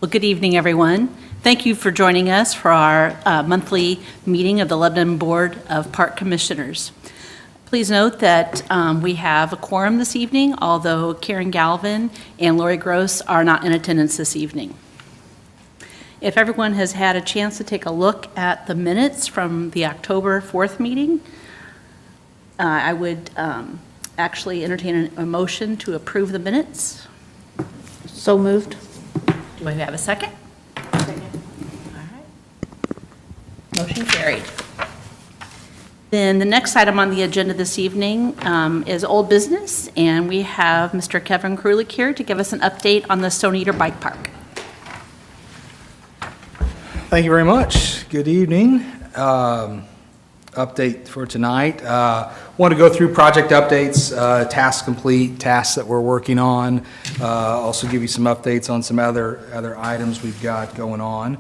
Well, good evening, everyone. Thank you for joining us for our monthly meeting of the Lebanon Board of Park Commissioners. Please note that we have a quorum this evening, although Karen Galvin and Lori Gross are not in attendance this evening. If everyone has had a chance to take a look at the minutes from the October 4th meeting, I would actually entertain a motion to approve the minutes. So moved. Do I have a second? Second. All right. Motion carried. Then the next item on the agenda this evening is old business, and we have Mr. Kevin Krulik here to give us an update on the Stone Eater Bike Park. Thank you very much. Good evening. Update for tonight. Want to go through project updates, tasks complete, tasks that we're working on. Also give you some updates on some other items we've got going on.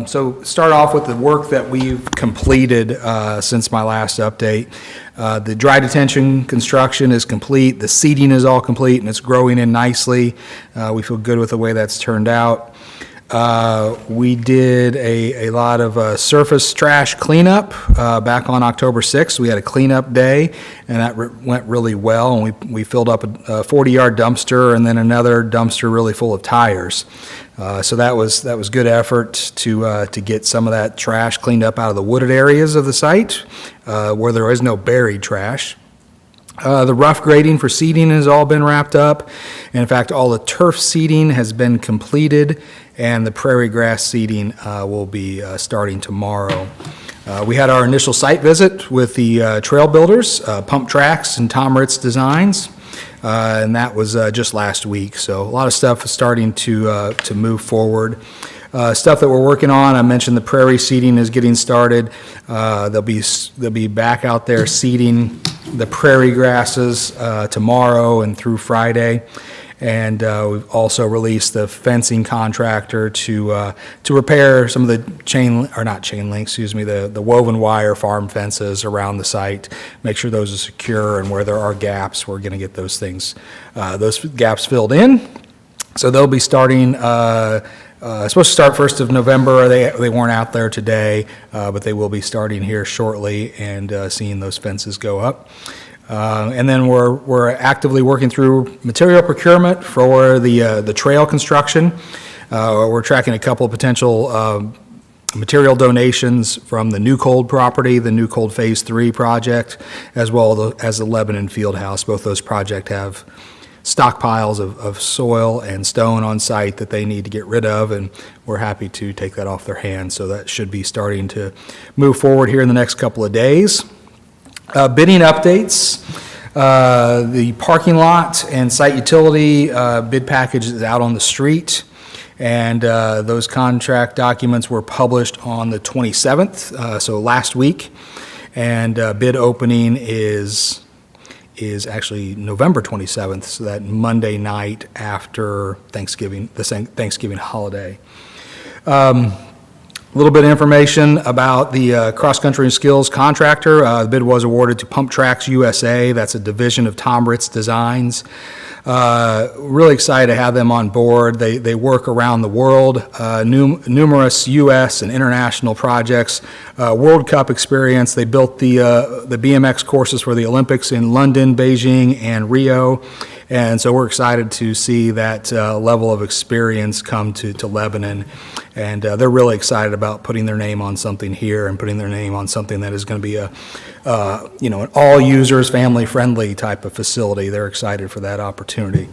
So start off with the work that we've completed since my last update. The dry detention construction is complete. The seating is all complete and it's growing in nicely. We feel good with the way that's turned out. We did a lot of surface trash cleanup back on October 6th. We had a cleanup day, and that went really well. And we filled up a 40-yard dumpster and then another dumpster really full of tires. So that was good effort to get some of that trash cleaned up out of the wooded areas of the site where there is no buried trash. The rough grading for seeding has all been wrapped up. And in fact, all the turf seeding has been completed, and the prairie grass seeding will be starting tomorrow. We had our initial site visit with the trail builders, Pump Tracks and Tom Ritz Designs, and that was just last week. So a lot of stuff is starting to move forward. Stuff that we're working on, I mentioned the prairie seeding is getting started. They'll be back out there seeding the prairie grasses tomorrow and through Friday. And we've also released the fencing contractor to repair some of the the woven wire farm fences around the site, make sure those are secure, and where there are gaps, we're going to get those gaps filled in. So they'll be starting, supposed to start 1st of November. They weren't out there today, but they will be starting here shortly and seeing those fences go up. And then we're actively working through material procurement for the trail construction. We're tracking a couple of potential material donations from the New Cold property, the New Cold Phase 3 project, as well as the Lebanon Field House. Both those projects have stockpiles of soil and stone on site that they need to get rid of, and we're happy to take that off their hands. So that should be starting to move forward here in the next couple of days. Bidding updates. The parking lot and site utility bid package is out on the street, and those contract documents were published on the 27th, so last week, and bid opening is actually November 27th, so that Monday night after Thanksgiving, the Thanksgiving holiday. A little bit of information about the cross-country skills contractor. The bid was awarded to Pump Tracks USA. That's a division of Tom Ritz Designs. Really excited to have them on board. They work around the world, numerous U.S. and international projects, World Cup experience. They built the BMX courses for the Olympics in London, Beijing, and Rio. And so we're excited to see that level of experience come to Lebanon. And they're really excited about putting their name on something here and putting their name on something that is going to be an all-users, family-friendly type of facility. They're excited for that opportunity.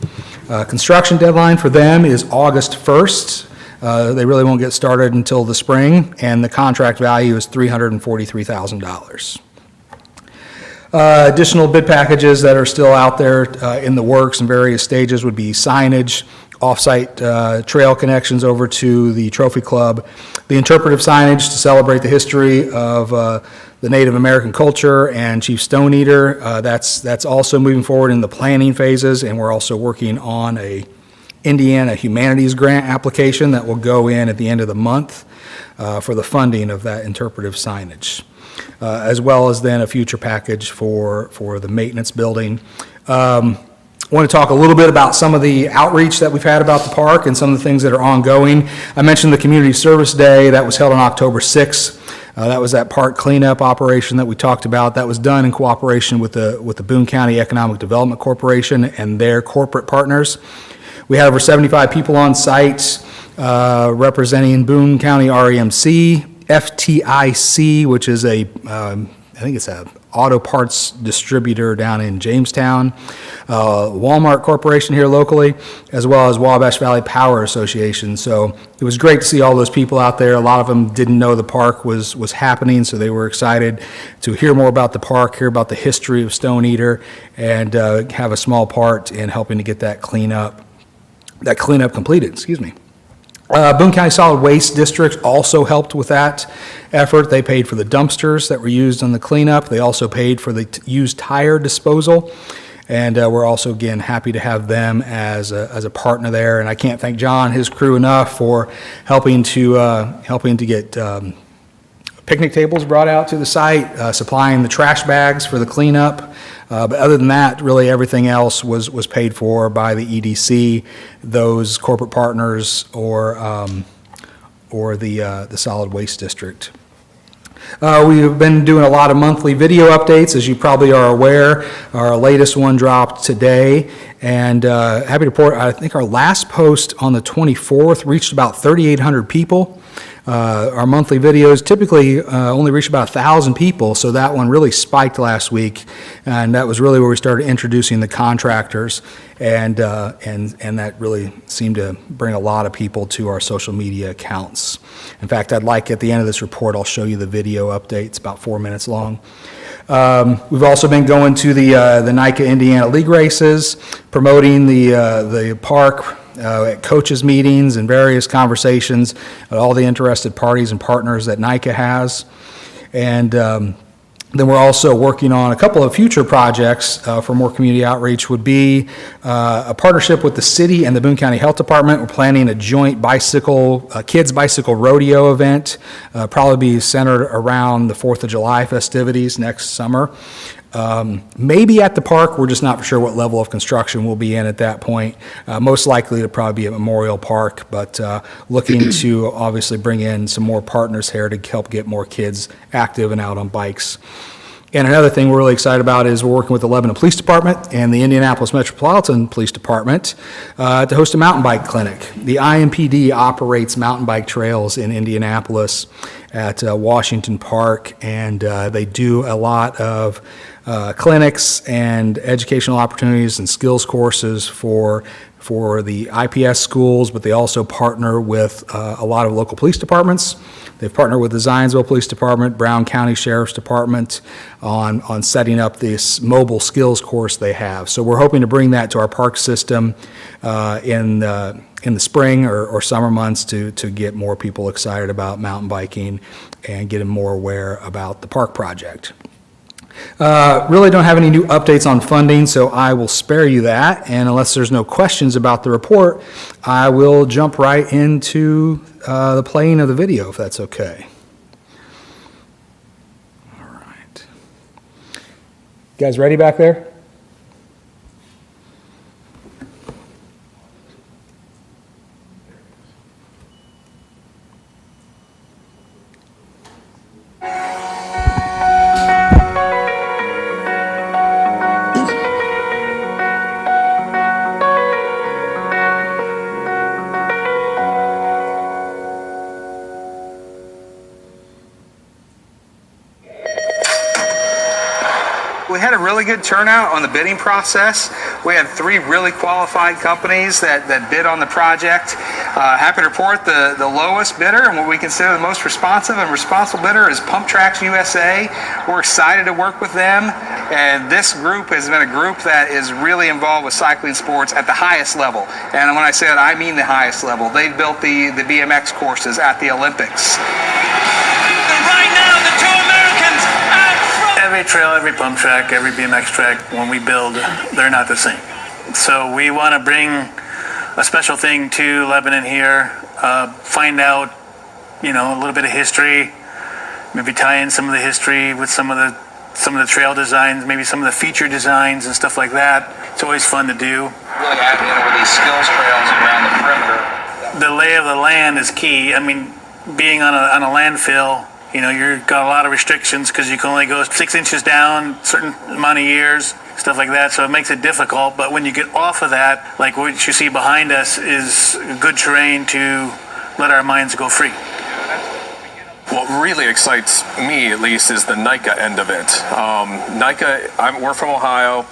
Construction deadline for them is August 1st. They really won't get started until the spring, and the contract value is $343,000. Additional bid packages that are still out there in the works in various stages would be signage, off-site trail connections over to the Trophy Club, the interpretive signage to celebrate the history of the Native American culture and Chief Stone Eater. That's also moving forward in the planning phases, and we're also working on a Indiana Humanities Grant application that will go in at the end of the month for the funding of that interpretive signage. As well as then a future package for the maintenance building. I want to talk a little bit about some of the outreach that we've had about the park and some of the things that are ongoing. I mentioned the Community Service Day that was held on October 6th. That was that park cleanup operation that we talked about. That was done in cooperation with the Boone County Economic Development Corporation and their corporate partners. We had over 75 people on site representing Boone County REMC, FTIC, which is I think it's a auto parts distributor down in Jamestown, Walmart Corporation here locally, as well as Wabash Valley Power Association. So it was great to see all those people out there. A lot of them didn't know the park was happening, so they were excited to hear more about the park, hear about the history of Stone Eater, and have a small part in helping to get that cleanup completed. Excuse me. Boone County Solid Waste District also helped with that effort. They paid for the dumpsters that were used on the cleanup. They also paid for the used tire disposal. And we're also, again, happy to have them as a partner there. And I can't thank John and his crew enough for helping to get picnic tables brought out to the site, supplying the trash bags for the cleanup. But other than that, really everything else was paid for by the EDC, those corporate partners, or the Solid Waste District. We've been doing a lot of monthly video updates, as you probably are aware. Our latest one dropped today, and happy to report, I think our last post on the 24th reached about 3,800 people. Our monthly videos typically only reach about 1,000 people, so that one really spiked last week, and that was really where we started introducing the contractors, and that really seemed to bring a lot of people to our social media accounts. In fact, I'd like at the end of this report, I'll show you the video update. It's about 4 minutes long. We've also been going to the NICA Indiana League races, promoting the park at coaches' meetings and various conversations with all the interested parties and partners that NICA has. And then we're also working on a couple of future projects for more community outreach. Would be a partnership with the city and the Boone County Health Department. We're planning a joint kids bicycle rodeo event, probably be centered around the 4th of July festivities next summer. Maybe at the park, we're just not for sure what level of construction we'll be in at that point. Most likely to probably be at Memorial Park, but looking to obviously bring in some more partners here to help get more kids active and out on bikes. And another thing we're really excited about is we're working with the Lebanon Police Department and the Indianapolis Metropolitan Police Department to host a mountain bike clinic. The IMPD operates mountain bike trails in Indianapolis at Washington Park, and they do a lot of clinics and educational opportunities and skills courses for the IPS schools, but they also partner with a lot of local police departments. They've partnered with the Zionsville Police Department, Brown County Sheriff's Department on setting up this mobile skills course they have. So we're hoping to bring that to our park system in the spring or summer months to get more people excited about mountain biking and get them more aware about the park project. Really don't have any new updates on funding, so I will spare you that. And unless there's no questions about the report, I will jump right into the playing of the video, if that's okay. All right. You guys ready back there? We had a really good turnout on the bidding process. We had 3 really qualified companies that bid on the project. Happy to report the lowest bidder and what we consider the most responsive and responsible bidder is Pump Tracks USA. We're excited to work with them, and this group has been a group that is really involved with cycling sports at the highest level. And when I say that, I mean the highest level. They've built the BMX courses at the Olympics. Right now, the 2 Americans out front. Every trail, every pump track, every BMX track, when we build, they're not the same. So we want to bring a special thing to Lebanon here, find out, a little bit of history, maybe tie in some of the history with some of the trail designs, maybe some of the feature designs and stuff like that. It's always fun to do. Really adding in with these skills trails around the perimeter. The lay of the land is key. I mean, being on a landfill, you know, you've got a lot of restrictions because you can only go 6 inches down, certain amount of years, stuff like that. So it makes it difficult. But when you get off of that, like what you see behind us is good terrain to let our minds go free. What really excites me, at least, is the NICA end of it. We're from Ohio.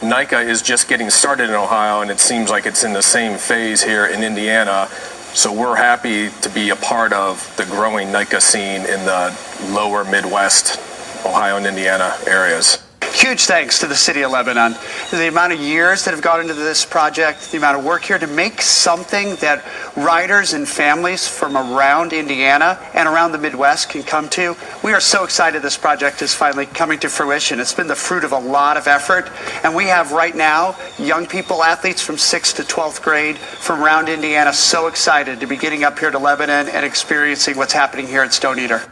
NICA is just getting started in Ohio, and it seems like it's in the same phase here in Indiana. So we're happy to be a part of the growing NICA scene in the lower Midwest, Ohio and Indiana areas. Huge thanks to the City of Lebanon. The amount of years that have gone into this project, the amount of work here to make something that riders and families from around Indiana and around the Midwest can come to. We are so excited this project is finally coming to fruition. It's been the fruit of a lot of effort, and we have right now young people, athletes from 6th to 12th grade from around Indiana so excited to be getting up here to Lebanon and experiencing what's happening here at Stone Eater.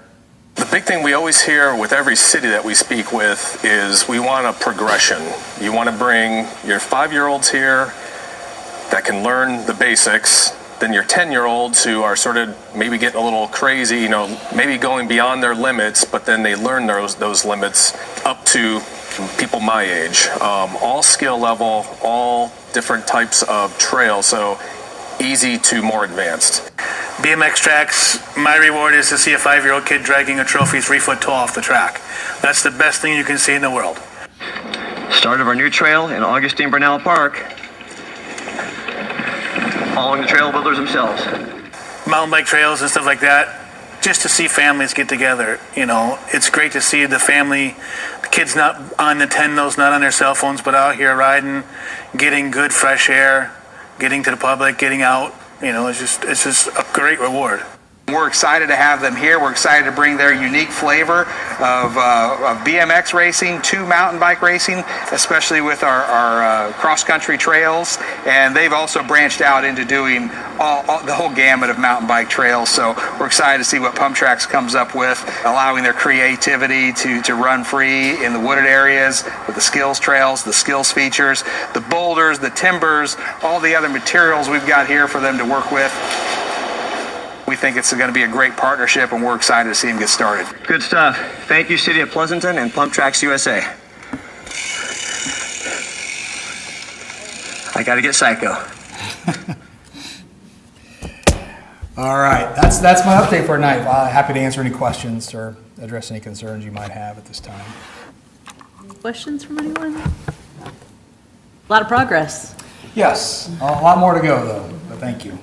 The big thing we always hear with every city that we speak with is we want a progression. You want to bring your 5-year-olds here that can learn the basics, then your 10-year-olds who are sort of maybe getting a little crazy, you know, maybe going beyond their limits, but then they learn those limits up to people my age. All skill level, all different types of trails, so easy to more advanced. BMX tracks, my reward is to see a 5-year-old kid dragging a trophy 3 foot tall off the track. That's the best thing you can see in the world. Start of our new trail in Augustine Bernal Park, following the trail builders themselves. Mountain bike trails and stuff like that, just to see families get together, you know, it's great to see the family, the kids not on Nintendos, not on their cell phones, but out here riding, getting good fresh air, getting to the public, getting out. You know, it's just a great reward. We're excited to have them here. We're excited to bring their unique flavor of BMX racing to mountain bike racing, especially with our cross-country trails. And they've also branched out into doing the whole gamut of mountain bike trails. So we're excited to see what Pump Tracks comes up with, allowing their creativity to run free in the wooded areas with the skills trails, the skills features, the boulders, the timbers, all the other materials we've got here for them to work with. We think it's going to be a great partnership, and we're excited to see them get started. Good stuff. Thank you, City of Pleasanton and Pump Tracks USA. I gotta get psycho. All right, that's my update for tonight. Happy to answer any questions or address any concerns you might have at this time. Questions from anyone? A lot of progress. Yes, a lot more to go, though, but thank you.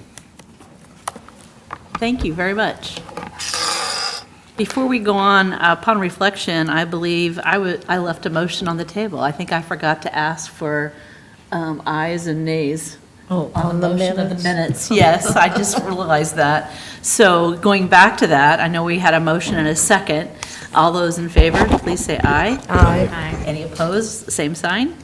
Thank you very much. Before we go on, upon reflection, I believe I left a motion on the table. I think I forgot to ask for ayes and nays. Oh, on the motion of the minutes? minutes. Yes, I just realized that. So going back to that, I know we had a motion and a second. All those in favor, please say aye. Aye. Any opposed, same sign.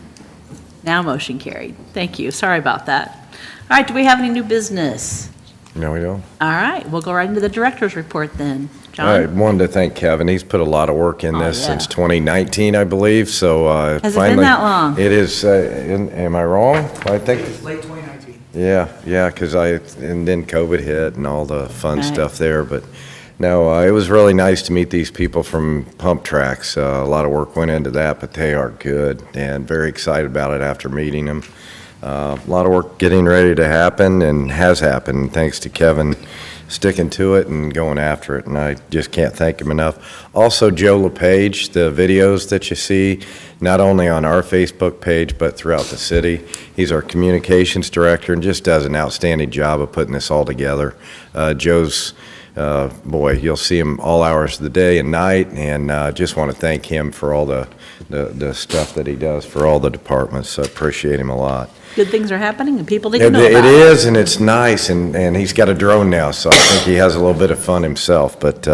Now motion carried. Thank you. Sorry about that. All right, do we have any new business? No, we don't. All right, we'll go right into the director's report then. I John? wanted to thank Kevin. He's put a lot of work in Oh, this yeah. since 2019, I believe, so Has it been finally. that long? It is, am I wrong? I think, Late 2019. yeah, because and then COVID hit and all the fun Right. stuff there, but no, it was really nice to meet these people from Pump Tracks. A lot of work went into that, but they are good and very excited about it after meeting them. A lot of work getting ready to happen and has happened, thanks to Kevin sticking to it and going after it, and I just can't thank him enough. Also, Joe LePage, the videos that you see, not only on our Facebook page, but throughout the city. He's our communications director and just does an outstanding job of putting this all together. Joe's, boy, you'll see him all hours of the day and night, and just want to thank him for all the stuff that he does for all the departments, so I appreciate him a lot. Good things are happening and people need to know It about it. is, and it's nice, and he's got a drone now, so I think he has a little bit of fun himself. But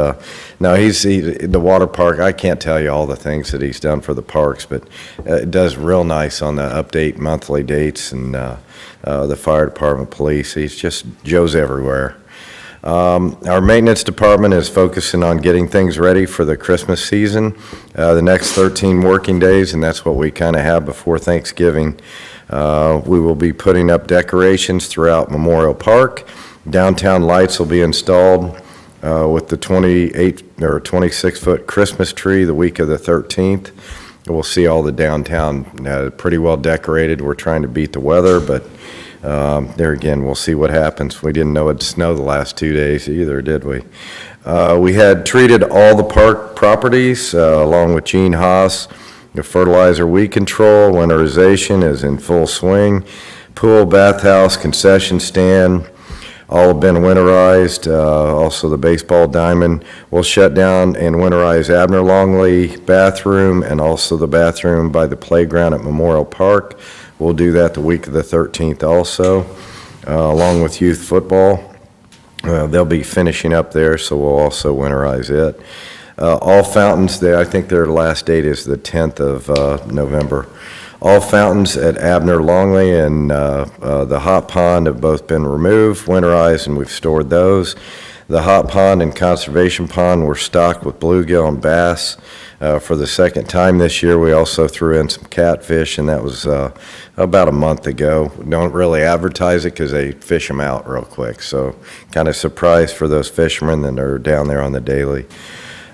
no, the water park, I can't tell you all the things that he's done for the parks, but it does real nice on the update monthly dates and the fire department, police. Joe's everywhere. Our maintenance department is focusing on getting things ready for the Christmas season, the next 13 working days, and that's what we kind of have before Thanksgiving. We will be putting up decorations throughout Memorial Park. Downtown lights will be installed with the 28 or 26-foot Christmas tree the week of the 13th. We'll see all the downtown pretty well decorated. We're trying to beat the weather, but there again, we'll see what happens. We didn't know it'd snow the last 2 days either, did we? We had treated all the park properties along with Gene Haas. The fertilizer weed control, winterization is in full swing. Pool, bathhouse, concession stand, all have been winterized. Also the baseball diamond. We'll shut down and winterize Abner Longley bathroom and also the bathroom by the playground at Memorial Park. We'll do that the week of the 13th also, along with youth football. They'll be finishing up there, so we'll also winterize it. All fountains, I think their last date is the 10th of November. All fountains at Abner Longley and the hot pond have both been removed, winterized, and we've stored those. The hot pond and conservation pond were stocked with bluegill and bass for the second time this year. We also threw in some catfish, and that was about a month ago. We don't really advertise it because they fish them out real quick, so kind of surprised for those fishermen that are down there on the daily.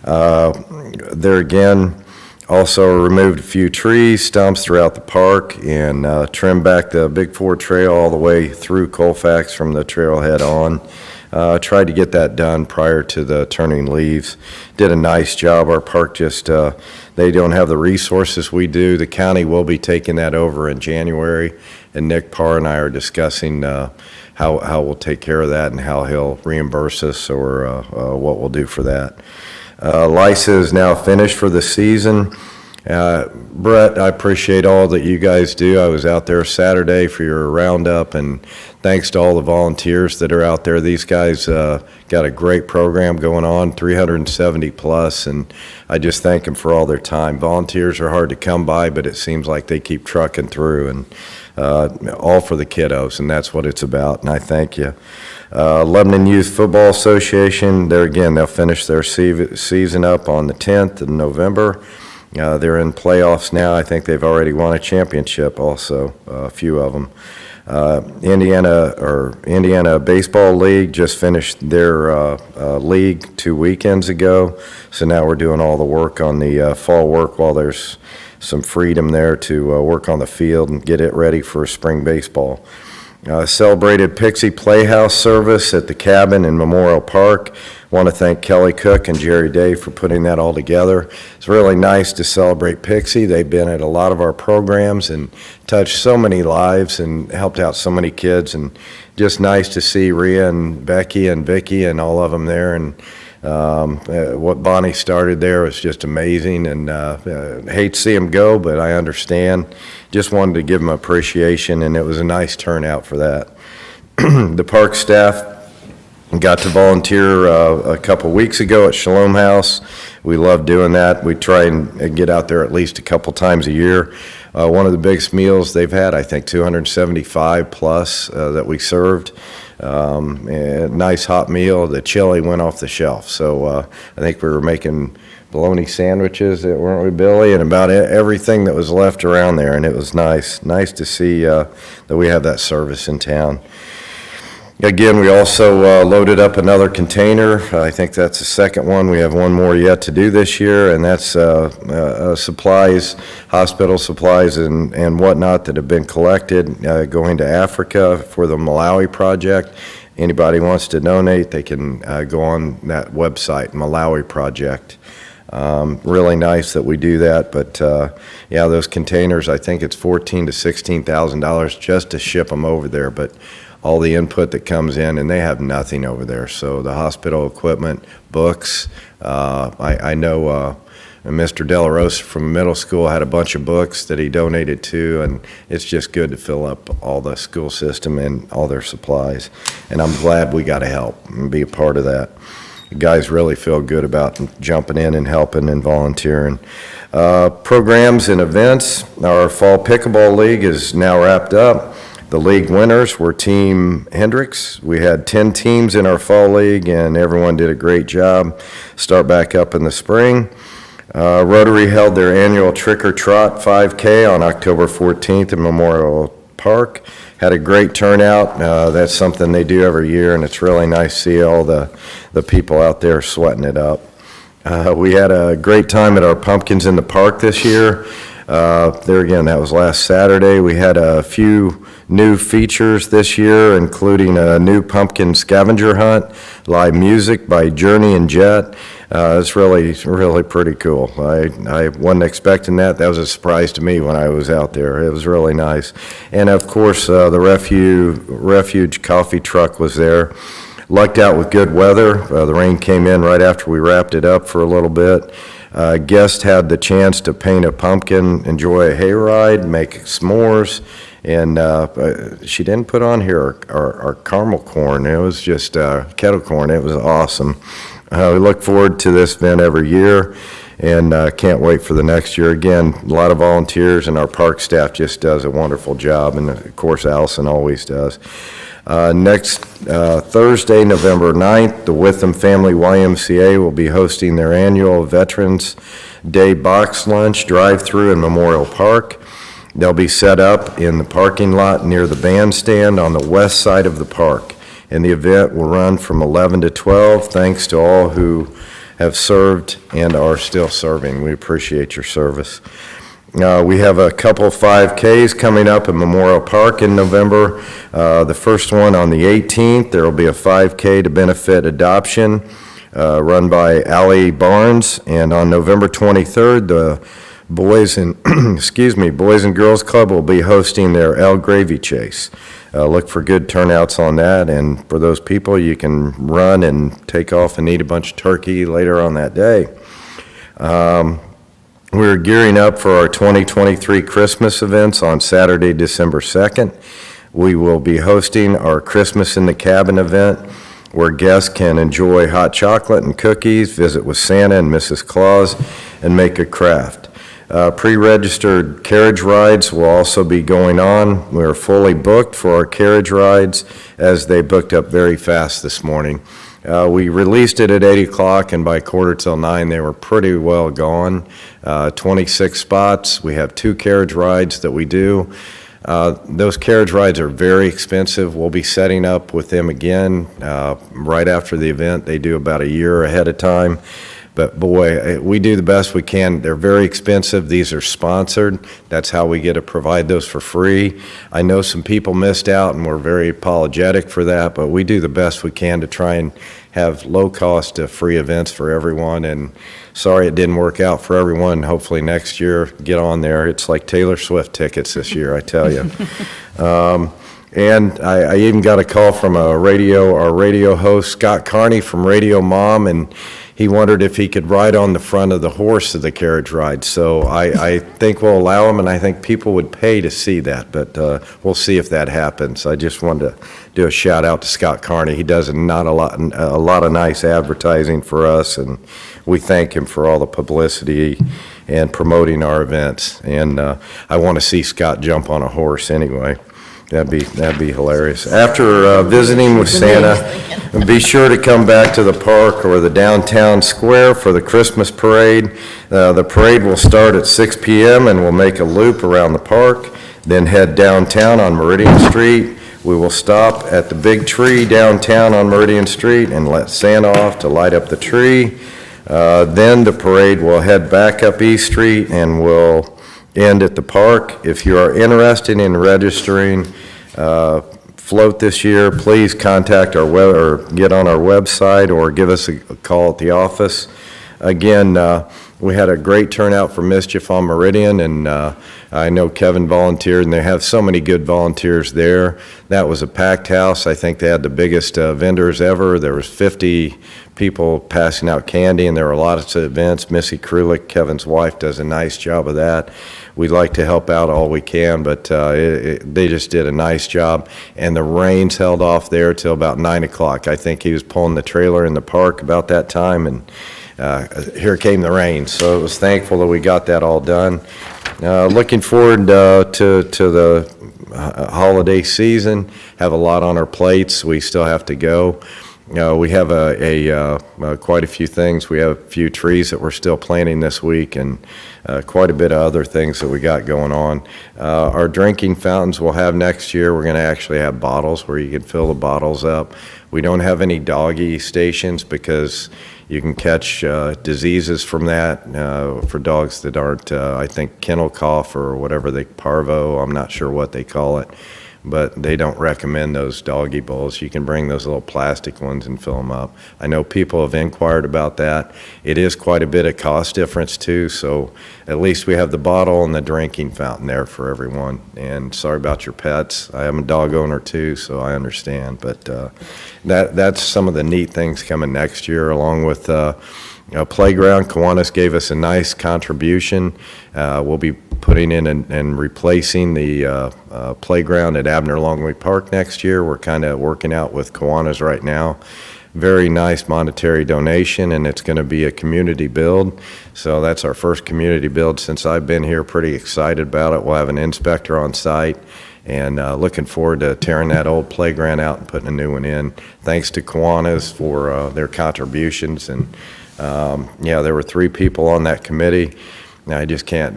There again, also removed a few trees, stumps throughout the park, and trimmed back the Big Four Trail all the way through Colfax from the trailhead on. Tried to get that done prior to the turning leaves. Did a nice job. Our park just, they don't have the resources we do. The county will be taking that over in January, and Nick Parr and I are discussing how we'll take care of that and how he'll reimburse us or what we'll do for that. LISA is now finished for the season. Brett, I appreciate all that you guys do. I was out there Saturday for your roundup, and thanks to all the volunteers that are out there. These guys got a great program going on, 370 plus, and I just thank them for all their time. Volunteers are hard to come by, but it seems like they keep trucking through, and all for the kiddos, and that's what it's about, and I thank you. Lebanon Youth Football Association, there again, they'll finish their season up on the 10th of November. They're in playoffs now. I think they've already won a championship also, a few of them. Indiana Baseball League just finished their league 2 weekends ago, so now we're doing all the work on the fall work while there's some freedom there to work on the field and get it ready for spring baseball. Celebrated Pixie Playhouse service at the cabin in Memorial Park. Want to thank Kelly Cook and Jerry Day for putting that all together. It's really nice to celebrate Pixie. They've been at a lot of our programs and touched so many lives and helped out so many kids, and just nice to see Rhea and Becky and Vicky and all of them there. And what Bonnie started there was just amazing, and hate to see them go, but I understand. Just wanted to give them appreciation, and it was a nice turnout for that. The park staff got to volunteer a couple weeks ago at Shalom House. We love doing that. We try and get out there at least a couple times a year. One of the biggest meals they've had, I think 275 plus that we served. A nice hot meal. The chili went off the shelf. So I think we were making bologna sandwiches, weren't we, Billy? And about everything that was left around there, and it was nice. Nice to see that we have that service in town. Again, we also loaded up another container. I think that's the second one. We have one more yet to do this year, and that's supplies, hospital supplies and whatnot that have been collected going to Africa for the Malawi project. Anybody wants to donate, they can go on that website, Malawi Project. Really nice that we do that, but yeah, those containers, I think it's $14,000 to $16,000 just to ship them over there, but all the input that comes in, and they have nothing over there. So the hospital equipment, books, I know Mr. De La Rosa from middle school had a bunch of books that he donated to, and it's just good to fill up all the school system and all their supplies. And I'm glad we got to help and be a part of that. The guys really feel good about jumping in and helping and volunteering. Programs and events. Our Fall Pickleball League is now wrapped up. The league winners were Team Hendricks. We had 10 teams in our fall league, and everyone did a great job. Start back up in the spring. Rotary held their annual Trick or Trot 5K on October 14th in Memorial Park. Had a great turnout. That's something they do every year, and it's really nice to see all the people out there sweating it up. We had a great time at our Pumpkins in the Park this year. There again, that was last Saturday. We had a few new features this year, including a new pumpkin scavenger hunt, live music by Journey and Jet. It's really pretty cool. I wasn't expecting that. That was a surprise to me when I was out there. It was really nice. And of course, the refuge coffee truck was there. Lucked out with good weather. The rain came in right after we wrapped it up for a little bit. Guests had the chance to paint a pumpkin, enjoy a hayride, make s'mores, and she didn't put on here our caramel corn. It was just kettle corn. It was awesome. We look forward to this event every year, and can't wait for the next year. Again, a lot of volunteers, and our park staff just does a wonderful job, and of course Allison always does. Next Thursday, November 9th, the Witham Family YMCA will be hosting their annual Veterans Day box lunch drive-through in Memorial Park. They'll be set up in the parking lot near the bandstand on the west side of the park, and the event will run from 11 to 12. Thanks to all who have served and are still serving. We appreciate your service. We have a couple 5Ks coming up in Memorial Park in November. The first one on the 18th, there will be a 5K to benefit adoption run by Allie Barnes. And on November 23rd, the Boys and Boys and Girls Club will be hosting their El Gravy Chase. Look for good turnouts on that, and for those people, you can run and take off and eat a bunch of turkey later on that day. We're gearing up for our 2023 Christmas events on Saturday, December 2nd. We will be hosting our Christmas in the Cabin event, where guests can enjoy hot chocolate and cookies, visit with Santa and Mrs. Claus, and make a craft. Pre-registered carriage rides will also be going on. We are fully booked for our carriage rides, as they booked up very fast this morning. We released it at 8 o'clock, and by 8:45 they were pretty well gone. 26 spots. We have 2 carriage rides that we do. Those carriage rides are very expensive. We'll be setting up with them again right after the event. They do about a year ahead of time. But boy, we do the best we can. They're very expensive. These are sponsored. That's how we get to provide those for free. I know some people missed out, and we're very apologetic for that, but we do the best we can to try and have low-cost free events for everyone. And sorry it didn't work out for everyone. Hopefully next year, get on there. It's like Taylor Swift tickets this year, I tell you. And I even got a call from our radio host, Scott Carney from Radio Mom, and he wondered if he could ride on the front of the horse of the carriage ride. So I think we'll allow him, and I think people would pay to see that, but we'll see if that happens. I just wanted to do a shout out to Scott Carney. He does a lot of nice advertising for us, and we thank him for all the publicity and promoting our events. And I want to see Scott jump on a horse anyway. That'd be hilarious. After visiting with Santa, be sure to come back to the park or the downtown square for the Christmas parade. The parade will start at 6 p.m. and we'll make a loop around the park, then head downtown on Meridian Street. We will stop at the big tree downtown on Meridian Street and let Santa off to light up the tree. Then the parade will head back up East Street and will end at the park. If you are interested in registering float this year, please contact our or get on our website or give us a call at the office. Again, we had a great turnout for Mischief on Meridian, and I know Kevin volunteered, and they have so many good volunteers there. That was a packed house. I think they had the biggest vendors ever. There was 50 people passing out candy, and there were lots of events. Missy Krulik, Kevin's wife, does a nice job of that. We'd like to help out all we can, but they just did a nice job. And the rains held off there till about 9 o'clock. I think he was pulling the trailer in the park about that time, and here came the rain. So it was thankful that we got that all done. Looking forward to the holiday season. Have a lot on our plates. We still have to go. We have quite a few things. We have a few trees that we're still planting this week, and quite a bit of other things that we got going on. Our drinking fountains we'll have next year. We're going to actually have bottles where you can fill the bottles up. We don't have any doggy stations because you can catch diseases from that for dogs that aren't, I think, kennel cough or whatever parvo. I'm not sure what they call it. But they don't recommend those doggy bowls. You can bring those little plastic ones and fill them up. I know people have inquired about that. It is quite a bit of cost difference too, so at least we have the bottle and the drinking fountain there for everyone. And sorry about your pets. I am a dog owner too, so I understand. But that's some of the neat things coming next year, along with playground. Kiwanis gave us a nice contribution. We'll be putting in and replacing the playground at Abner Longway Park next year. We're kind of working out with Kiwanis right now. Very nice monetary donation, and it's going to be a community build. So that's our first community build since I've been here. Pretty excited about it. We'll have an inspector on site, and looking forward to tearing that old playground out and putting a new one in. Thanks to Kiwanis for their contributions. And yeah, there were 3 people on that committee. I just can't,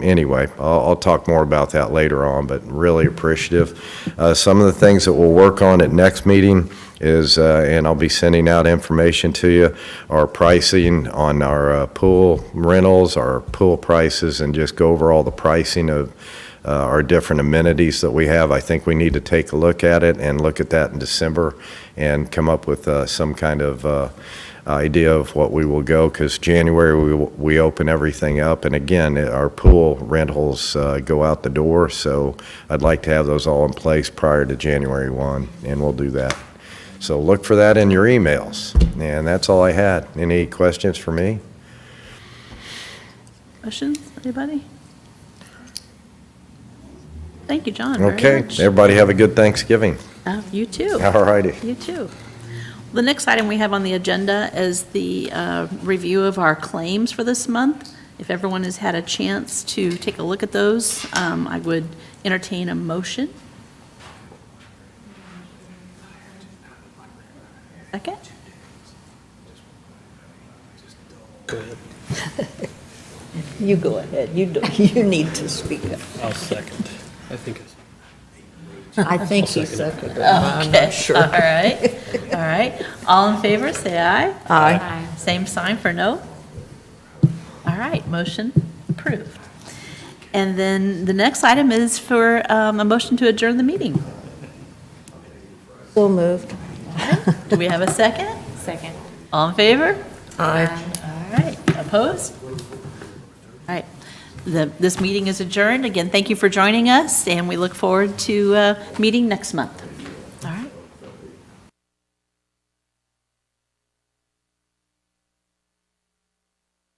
anyway, I'll talk more about that later on, but really appreciative. Some of the things that we'll work on at next meeting is, and I'll be sending out information to you, our pricing on our pool rentals, our pool prices, and just go over all the pricing of our different amenities that we have. I think we need to take a look at it and look at that in December and come up with some kind of idea of what we will go, because January we open everything up, and again our pool rentals go out the door, so I'd like to have those all in place prior to January 1, and we'll do that. So look for that in your emails, and that's all I had. Any questions for me? Questions, anybody? Thank you, John, very Okay, much. everybody have a good Thanksgiving. You too. All righty. You too. The next item we have on the agenda is the review of our claims for this month. If everyone has had a chance to take a look at those, I would entertain a motion. Second? You go ahead. You need to speak up. I'll second. I think it's. I think he seconded. I'm not sure. All right, all right. All in favor, say aye. Aye. Same sign for no. All right, motion approved. And then the next item is for a motion to adjourn the meeting. So moved. Do we have a second? Second. All in favor? Aye. All right, opposed? All right, this meeting is adjourned. Again, thank you for joining us, and we look forward to meeting next month.